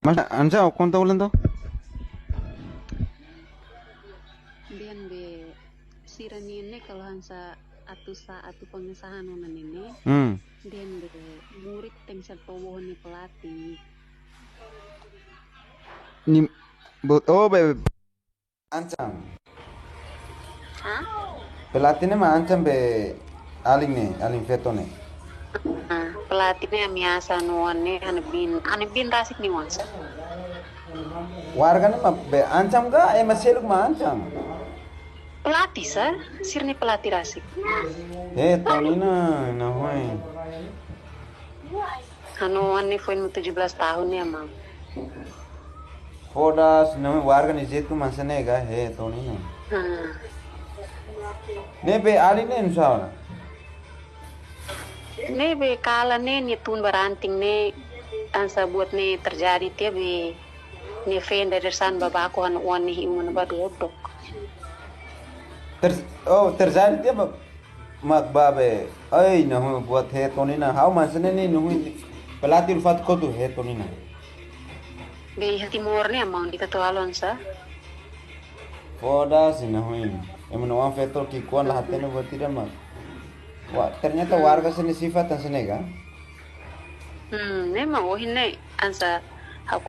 Mas ansa konta ulan to? Bian be sirani ini kalau hansa atu pengesahan onan ini Hmm. bian be murid teng sertobohon ni pelatih. Ni oh be ancam. Hah? Pelatihnya mah ancam be aling veto ne. Pelatihnya miasa nuan ne ane bin rasik ni wansa. Warga ne mah be ancam ga maseluk mah ancam. Pelatih sa, sirni pelatih rasik. Tonina na hoy. Hanuan ni foi 17 tahun ya mam. Fodas na warga ne jet ku mansane ga tonina. Hmm. Ne be aling ne inshallah. Ne be kala ne ni tun baranting ne ansa buat ne terjadi dia be ne fen dari san babako hanuan ni imun badodok. Terjadi dia mak babe ai na hoy buat tonina how mansane ne nu pelatih ulfat ko tu tonina. Be timur ni amang dito to alonsa. Fodas na hoy. Emang wan veto ki kuan lah hatene buat tidak mak. Wah, ternyata warga sini sifat dan senega. Memang oh ini ansa